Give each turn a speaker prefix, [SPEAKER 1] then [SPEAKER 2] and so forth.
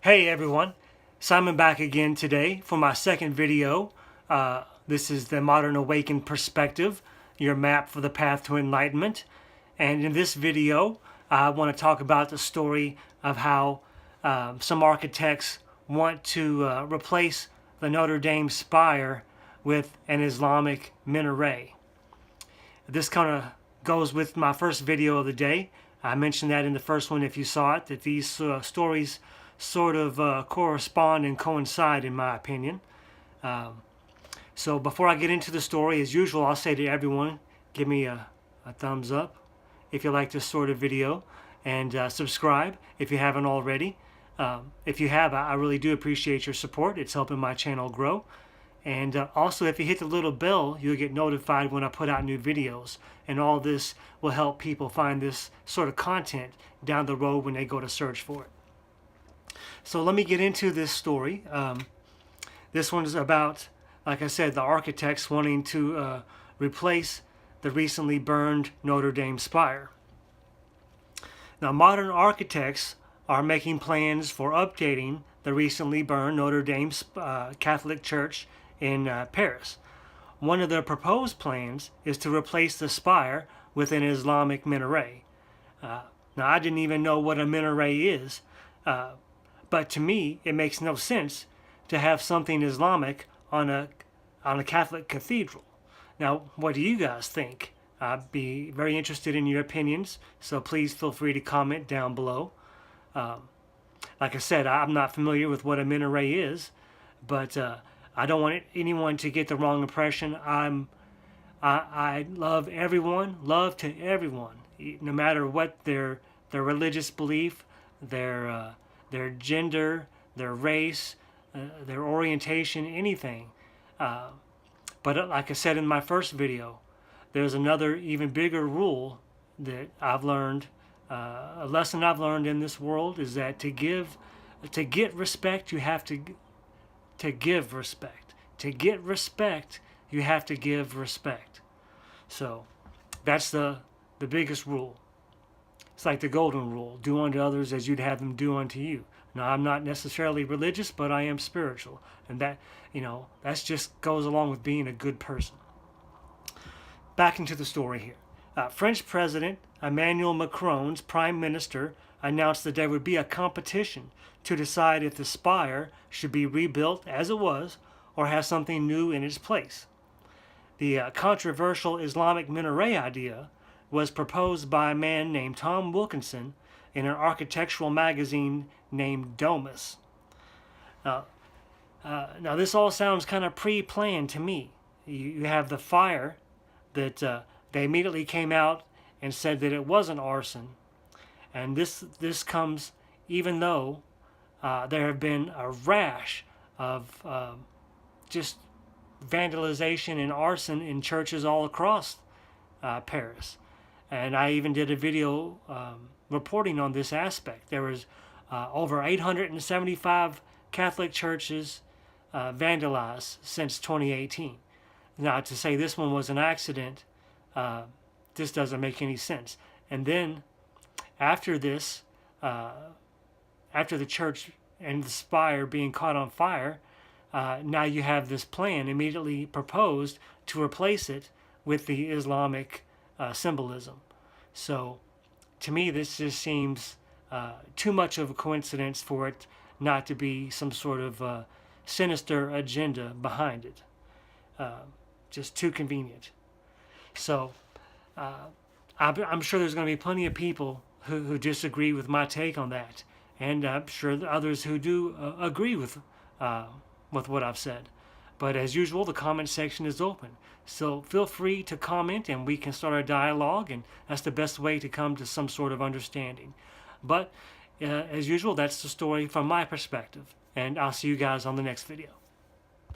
[SPEAKER 1] Hey everyone, Simon back again today for my second video. This is the Modern Awakened Perspective, your map for the path to enlightenment. And in this video, I want to talk about the story of how some architects want to replace the Notre Dame spire with an Islamic minaret. This kind of goes with my first video of the day. I mentioned that in the first one if you saw it, that these stories sort of correspond and coincide in my opinion. So before I get into the story, as usual, I'll say to everyone, give me a thumbs up if you like this sort of video, and subscribe if you haven't already. If you have, I really do appreciate your support. It's helping my channel grow. And also, if you hit the little bell, you'll get notified when I put out new videos. And all this will help people find this sort of content down the road when they go to search for it. So let me get into this story. This one is about, like I said, the architects wanting to replace the recently burned Notre Dame spire. Now, modern architects are making plans for updating the recently burned Notre Dame Catholic Church in Paris. One of their proposed plans is to replace the spire with an Islamic minaret. Now, I didn't even know what a minaret is, but to me, it makes no sense to have something Islamic on a Catholic cathedral. Now, what do you guys think? I'd be very interested in your opinions, so please feel free to comment down below. Like I said, I'm not familiar with what a minaret is, but I don't want anyone to get the wrong impression. I love everyone, love to everyone, no matter what their religious belief, their gender, their race, their orientation, anything. But like I said in my first video, there's another even bigger rule that I've learned. A lesson I've learned in this world is that to get respect, you have to give respect. To get respect, you have to give respect. So that's the biggest rule. It's like the golden rule: do unto others as you'd have them do unto you. Now, I'm not necessarily religious, but I am spiritual, and that just goes along with being a good person. Back into the story here. French President Emmanuel Macron's prime minister announced that there would be a competition to decide if the spire should be rebuilt as it was or have something new in its place. The controversial Islamic minaret idea was proposed by a man named Tom Wilkinson in an architectural magazine named Domus. Now this all sounds kind of pre-planned to me. You have the fire that they immediately came out and said that it wasn't arson. And this comes even though there have been a rash of just vandalization and arson in churches all across Paris. And I even did a video reporting on this aspect. There was over 875 Catholic churches vandalized since 2018. Now, to say this one was an accident, this doesn't make any sense. And then, after this, after the church and the spire being caught on fire, now you have this plan immediately proposed to replace it with the Islamic symbolism. So, to me, this just seems too much of a coincidence for it not to be some sort of sinister agenda behind it. Just too convenient. So, I'm sure there's going to be plenty of people who disagree with my take on that, and I'm sure others who do agree with what I've said. But as usual, the comment section is open, so feel free to comment and we can start a dialogue, and that's the best way to come to some sort of understanding. But as usual, that's the story from my perspective, and I'll see you guys on the next video.